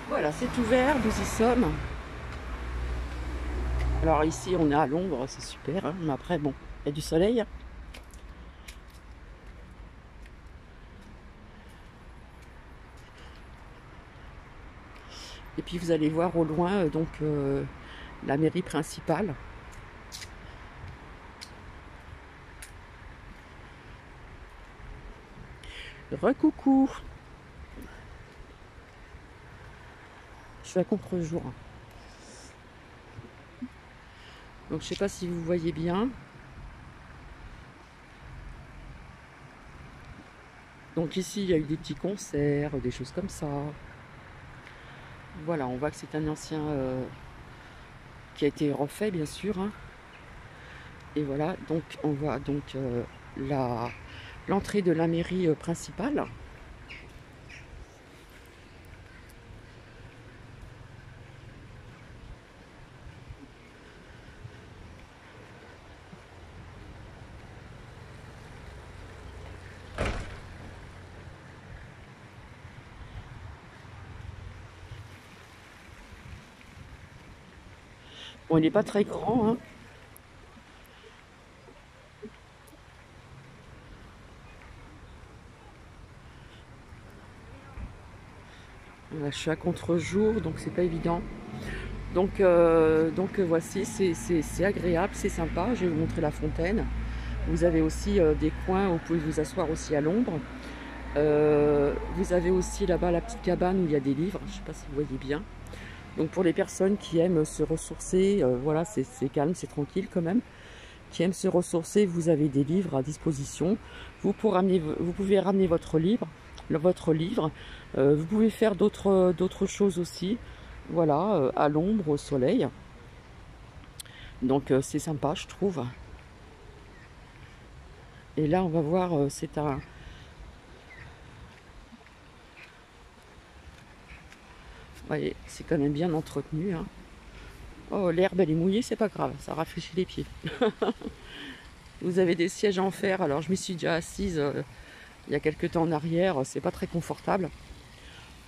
Voilà, c'est ouvert, nous y sommes. Alors ici, on est à l'ombre, c'est super, hein, mais après, bon, il y a du soleil. Et puis vous allez voir au loin, la mairie principale. Recoucou. Je suis à contre-jour. Donc je sais pas si vous voyez bien. Donc ici, il y a eu des petits concerts, des choses comme ça. Voilà, on voit que c'est un ancien qui a été refait, bien sûr, hein. Et voilà, donc on voit l'entrée de la mairie principale. Bon, il n'est pas très grand, hein. Voilà, je suis à contre-jour, donc c'est pas évident. Voici, c'est agréable, c'est sympa. Je vais vous montrer la fontaine. Vous avez aussi des coins où vous pouvez vous asseoir aussi à l'ombre. Vous avez aussi là-bas la petite cabane où il y a des livres. Je ne sais pas si vous voyez bien. Donc pour les personnes qui aiment se ressourcer, voilà, c'est calme, c'est tranquille quand même. Qui aiment se ressourcer, vous avez des livres à disposition. Vous pouvez ramener votre livre. Vous pouvez faire d'autres choses aussi. Voilà, à l'ombre, au soleil. Donc c'est sympa, je trouve. Et là, on va voir, c'est un... Vous voyez, c'est quand même bien entretenu, hein. Oh, l'herbe, elle est mouillée, c'est pas grave, ça rafraîchit les pieds. Vous avez des sièges en fer, alors je m'y suis déjà assise il y a quelques temps en arrière, c'est pas très confortable.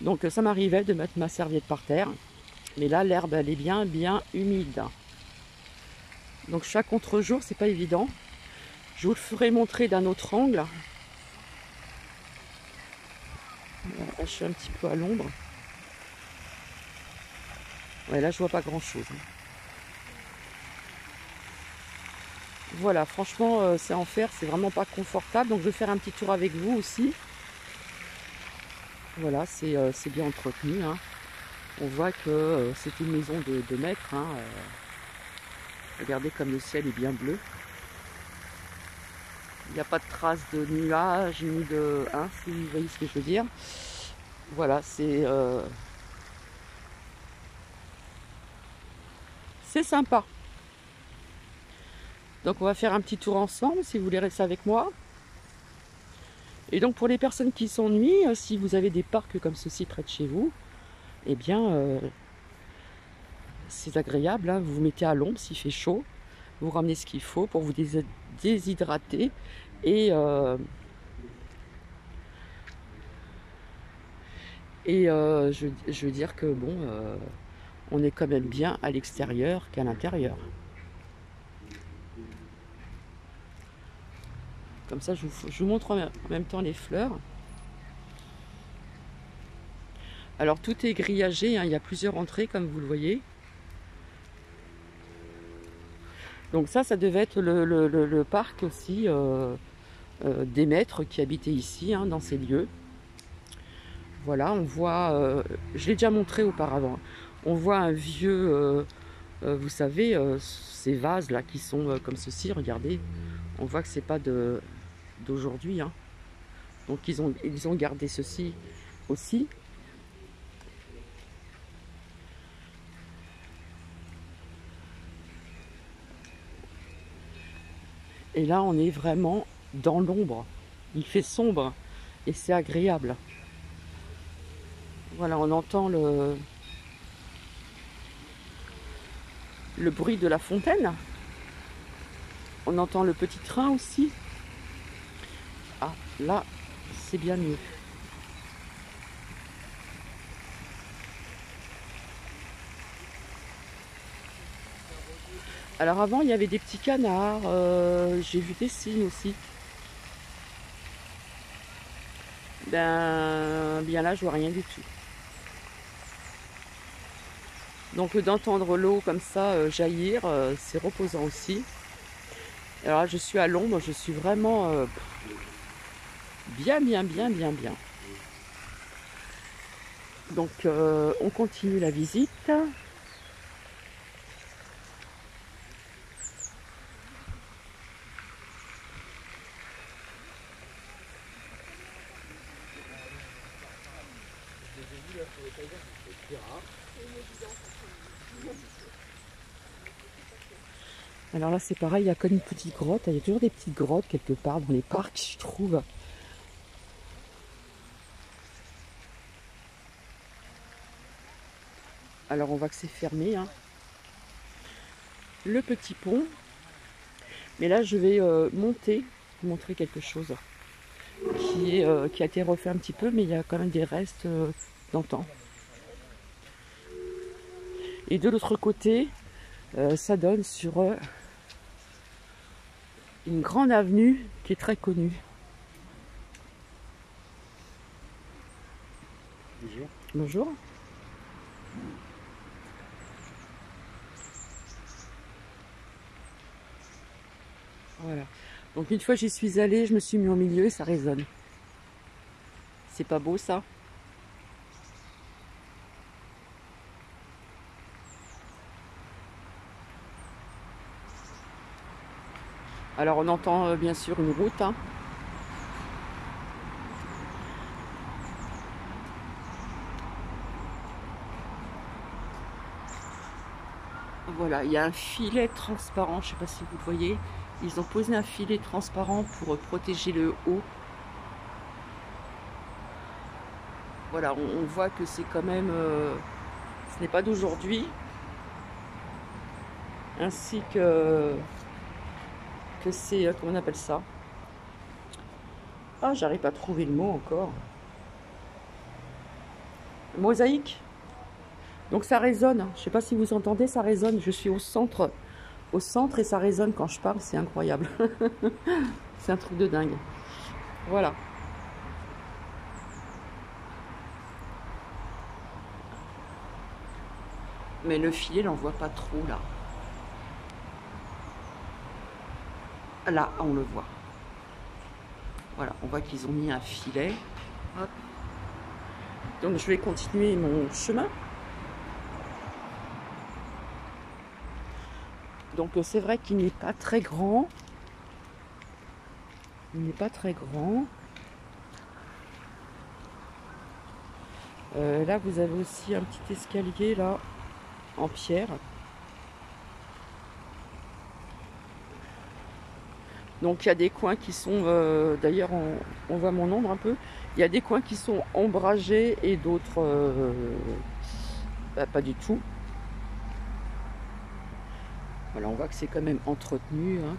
Donc ça m'arrivait de mettre ma serviette par terre. Mais là, l'herbe, elle est bien humide. Donc chaque contre-jour, c'est pas évident. Je vous le ferai montrer d'un autre angle. Là, je suis un petit peu à l'ombre. Ouais, là, je vois pas grand-chose. Voilà, franchement, c'est en fer, c'est vraiment pas confortable. Donc je vais faire un petit tour avec vous aussi. Voilà, c'est bien entretenu, hein. On voit que c'est une maison de maître, hein. Regardez comme le ciel est bien bleu. Il n'y a pas de traces de nuages ni de... Hein, si vous voyez ce que je veux dire. Voilà, c'est sympa. Donc on va faire un petit tour ensemble si vous voulez rester avec moi. Et donc pour les personnes qui s'ennuient, si vous avez des parcs comme ceci près de chez vous, eh bien c'est agréable, hein. Vous vous mettez à l'ombre s'il fait chaud, vous ramenez ce qu'il faut pour vous déshydrater et je veux dire que bon, on est quand même bien à l'extérieur qu'à l'intérieur. Comme ça, je vous montre en même temps les fleurs. Alors tout est grillagé, hein, il y a plusieurs entrées comme vous le voyez. Donc ça devait être le parc aussi des maîtres qui habitaient ici, hein, dans ces lieux. Voilà, on voit, je l'ai déjà montré auparavant, on voit un vieux, vous savez, ces vases là qui sont comme ceci, regardez, on voit que c'est pas d'aujourd'hui, hein. Donc ils ont gardé ceci aussi. Et là, on est vraiment dans l'ombre. Il fait sombre et c'est agréable. Voilà, on entend le bruit de la fontaine. On entend le petit train aussi. Ah, là, c'est bien mieux. Alors avant, il y avait des petits canards, j'ai vu des cygnes aussi. Ben, bien là, je vois rien du tout. Donc d'entendre l'eau comme ça jaillir, c'est reposant aussi. Alors là, je suis à l'ombre, je suis vraiment bien. Donc on continue la visite. Alors là c'est pareil, il y a comme une petite grotte, il y a toujours des petites grottes quelque part dans les parcs, je trouve. Alors on voit que c'est fermé, hein. Le petit pont. Mais là je vais monter, vous montrer quelque chose qui a été refait un petit peu, mais il y a quand même des restes d'antan. Et de l'autre côté, ça donne sur une grande avenue qui est très connue. Bonjour. Bonjour. Voilà. Donc une fois j'y suis allée, je me suis mis au milieu et ça résonne. C'est pas beau ça? Alors on entend bien sûr une route, hein. Voilà, il y a un filet transparent, je ne sais pas si vous le voyez. Ils ont posé un filet transparent pour protéger le haut. Voilà, on voit que c'est quand même... ce n'est pas d'aujourd'hui. Ainsi que c'est... comment on appelle ça? Ah, j'arrive pas à trouver le mot encore. Mosaïque. Donc ça résonne. Je ne sais pas si vous entendez, ça résonne. Je suis au centre et ça résonne quand je parle. C'est incroyable. C'est un truc de dingue. Voilà. Mais le filet, on ne voit pas trop là. Là, on le voit. Voilà, on voit qu'ils ont mis un filet. Hop. Donc je vais continuer mon chemin. Donc c'est vrai qu'il n'est pas très grand. Il n'est pas très grand. Là, vous avez aussi un petit escalier là en pierre. Donc il y a des coins qui sont, d'ailleurs on voit mon ombre un peu, il y a des coins qui sont ombragés et d'autres pas du tout. Voilà, on voit que c'est quand même entretenu, hein.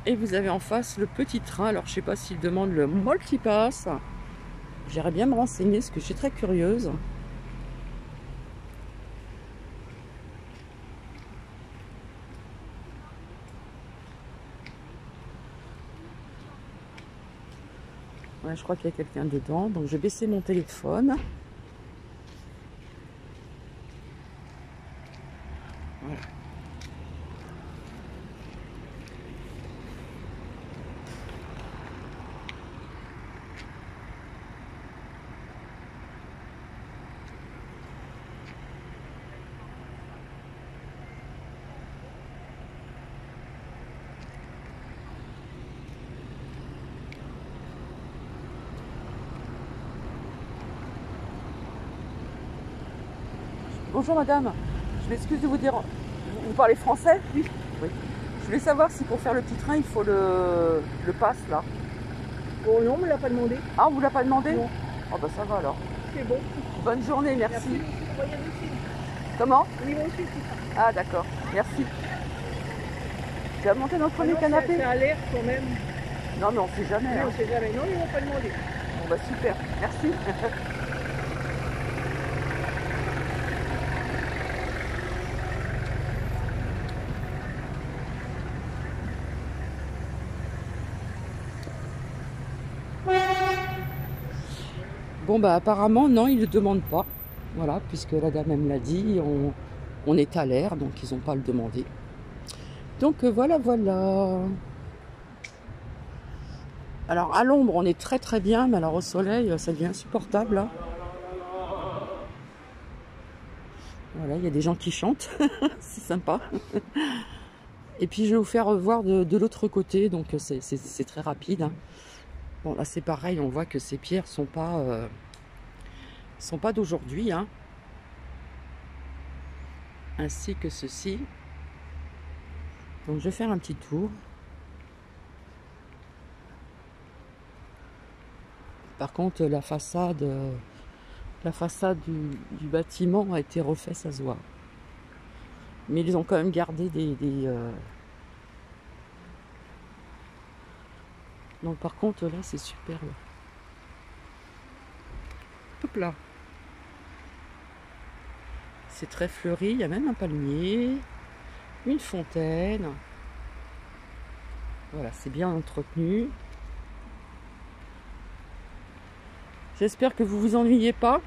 Et vous avez en face le petit train, alors je sais pas s'il demande le multipass. J'irais bien me renseigner parce que je suis très curieuse. Ouais, je crois qu'il y a quelqu'un dedans, donc je vais baisser mon téléphone. Voilà. Bonjour madame, je m'excuse de vous dire, vous parlez français? Oui. Oui. Je voulais savoir si pour faire le petit train il faut le pass là. Oh non, on ne l'a pas demandé. Ah, on vous l'a pas demandé? Non. Oh bah ça va alors. C'est bon. Bonne journée, merci. Merci. Comment? On y va aussi. Ah d'accord, merci. Tu vas monter dans le premier Non, canapé? ça a l'air quand même. Non mais on sait jamais. Non, Hein. on sait jamais. Non, ils ne vont pas demander. Bon bah super, merci. Bon, bah apparemment, non, ils ne le demandent pas. Voilà, puisque la dame, elle me l'a dit, on est à l'air, donc ils n'ont pas à le demander. Donc voilà, voilà. Alors à l'ombre, on est très très bien, mais alors au soleil, ça devient insupportable, là. Voilà, il y a des gens qui chantent, c'est sympa. Et puis je vais vous faire voir de l'autre côté, donc c'est très rapide. Hein. Bon, là c'est pareil, on voit que ces pierres sont pas d'aujourd'hui, hein. Ainsi que ceci. Donc je vais faire un petit tour. Par contre, la façade du bâtiment a été refaite, ça se voit. Mais ils ont quand même gardé Donc par contre, là, c'est superbe. Hop là. C'est très fleuri, il y a même un palmier, une fontaine. Voilà, c'est bien entretenu. J'espère que vous vous ennuyez pas.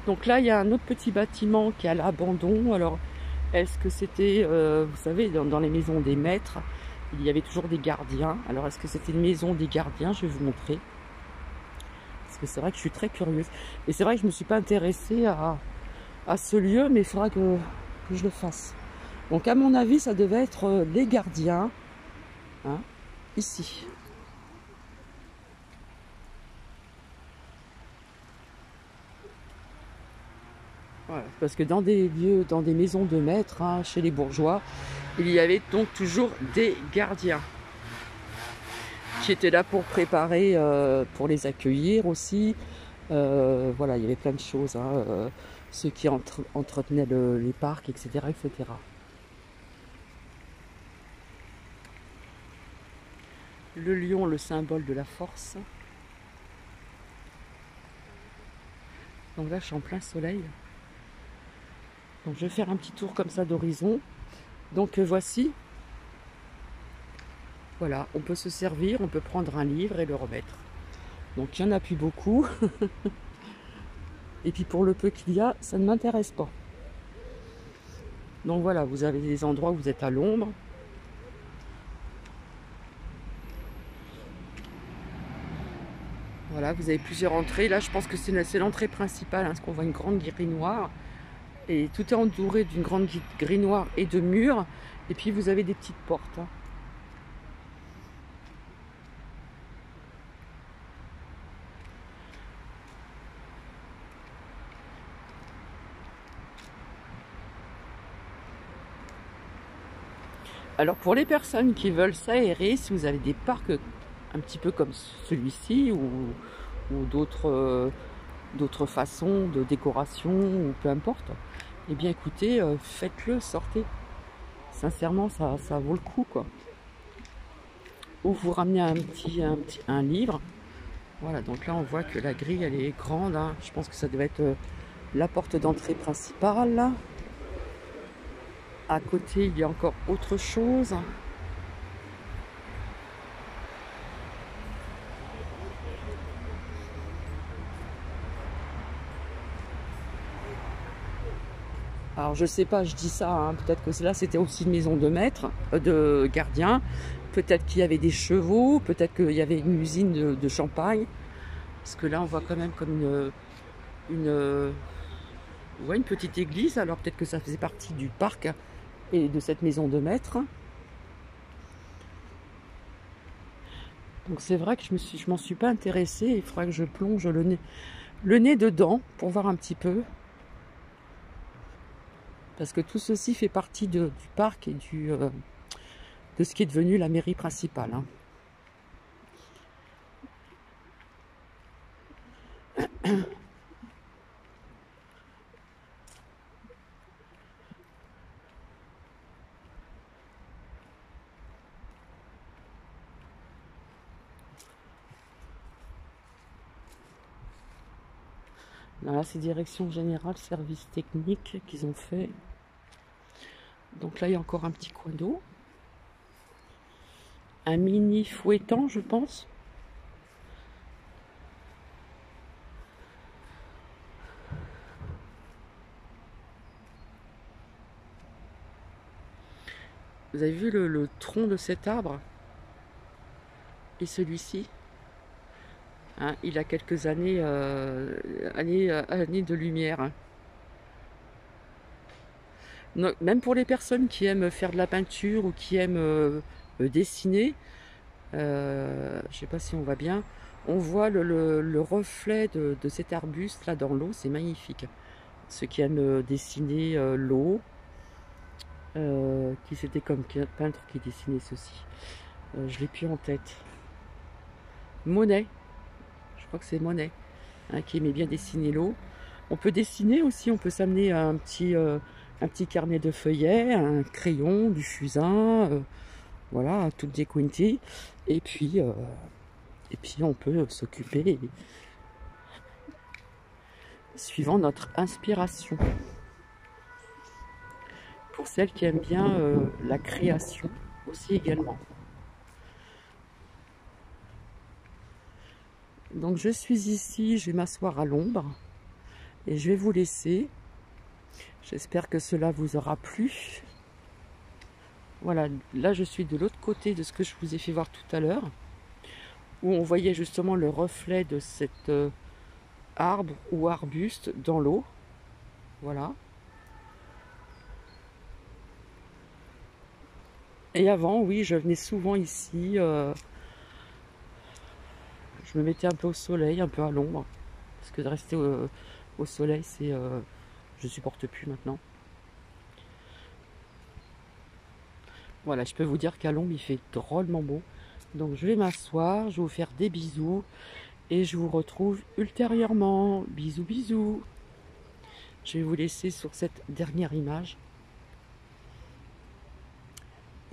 Donc là, il y a un autre petit bâtiment qui est à l'abandon. Alors, est-ce que c'était, vous savez, dans les maisons des maîtres, il y avait toujours des gardiens. Alors, est-ce que c'était une maison des gardiens? Je vais vous montrer. Parce que c'est vrai que je suis très curieuse. Et c'est vrai que je ne me suis pas intéressée à ce lieu, mais il faudra que je le fasse. Donc, à mon avis, ça devait être les gardiens. Hein, ici. Voilà, parce que dans des lieux, dans des maisons de maîtres, hein, chez les bourgeois, il y avait donc toujours des gardiens qui étaient là pour préparer, pour les accueillir aussi. Voilà, il y avait plein de choses, hein, ceux qui entretenaient les parcs, etc., etc. Le lion, le symbole de la force. Donc là, je suis en plein soleil. Donc je vais faire un petit tour comme ça d'horizon. Donc voici. Voilà, on peut se servir, on peut prendre un livre et le remettre. Donc il n'y en a plus beaucoup. Et puis pour le peu qu'il y a, ça ne m'intéresse pas. Donc voilà, vous avez des endroits où vous êtes à l'ombre. Voilà, vous avez plusieurs entrées. Là, je pense que c'est l'entrée principale, hein, parce qu'on voit une grande grille noire. Et tout est entouré d'une grande grille noire et de murs. Et puis vous avez des petites portes. Hein. Alors pour les personnes qui veulent s'aérer, si vous avez des parcs un petit peu comme celui-ci ou d'autres façons de décoration ou peu importe, eh bien écoutez, faites-le, sortez. Sincèrement, ça vaut le coup, quoi. Ou vous ramenez un livre. Voilà, donc là on voit que la grille elle est grande. Hein. Je pense que ça devait être la porte d'entrée principale. Là. À côté, il y a encore autre chose. Alors je sais pas, je dis ça, hein, peut-être que là c'était aussi une maison de maître, de gardien. Peut-être qu'il y avait des chevaux, peut-être qu'il y avait une usine de champagne. Parce que là on voit quand même comme une petite église. Alors peut-être que ça faisait partie du parc et de cette maison de maître. Donc c'est vrai que je m'en suis pas intéressée. Il faudra que je plonge le nez dedans pour voir un petit peu. Parce que tout ceci fait partie du parc et de ce qui est devenu la mairie principale. Hein. Là, c'est direction générale, service technique qu'ils ont fait. Donc là, il y a encore un petit coin d'eau. Un mini fouettant, je pense. Vous avez vu le tronc de cet arbre? Et celui-ci, hein, il a quelques années, années de lumière, hein. Même pour les personnes qui aiment faire de la peinture ou qui aiment dessiner, je sais pas si on voit bien, on voit le reflet de cet arbuste là dans l'eau, c'est magnifique. Ceux qui aiment dessiner l'eau, qui c'était comme peintre qui dessinait ceci, je l'ai plus en tête. Monet, je crois que c'est Monet, hein, qui aimait bien dessiner l'eau. On peut dessiner aussi, on peut s'amener un petit carnet de feuillets, un crayon, du fusain, voilà, tout des quinty. Et puis on peut s'occuper suivant notre inspiration. Pour celles qui aiment bien la création aussi également. Donc je suis ici, je vais m'asseoir à l'ombre et je vais vous laisser. J'espère que cela vous aura plu. Voilà, là je suis de l'autre côté de ce que je vous ai fait voir tout à l'heure, où on voyait justement le reflet de cet arbre ou arbuste dans l'eau. Voilà. Et avant, oui, je venais souvent ici. Je me mettais un peu au soleil, un peu à l'ombre. Parce que de rester au soleil, c'est... je supporte plus maintenant. Voilà, je peux vous dire qu'à l'ombre, il fait drôlement beau. Donc je vais m'asseoir, je vais vous faire des bisous. Et je vous retrouve ultérieurement. Bisous, bisous. Je vais vous laisser sur cette dernière image.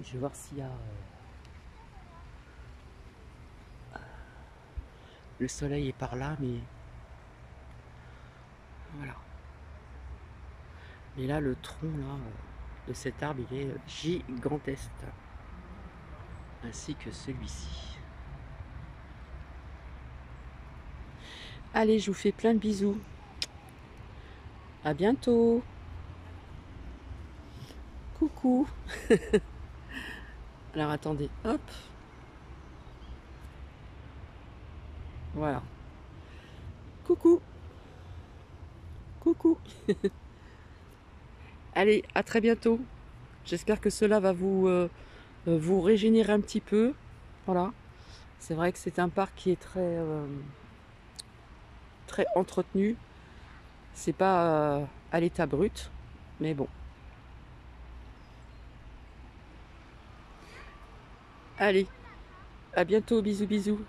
Je vais voir s'il y a... le soleil est par là, mais... voilà. Mais là, le tronc là, de cet arbre, il est gigantesque. Ainsi que celui-ci. Allez, je vous fais plein de bisous. À bientôt. Coucou. Alors attendez, hop. Voilà. Coucou. Coucou. Allez, à très bientôt. J'espère que cela va vous régénérer un petit peu. Voilà. C'est vrai que c'est un parc qui est très entretenu. C'est pas à l'état brut, mais bon. Allez, à bientôt, bisous bisous.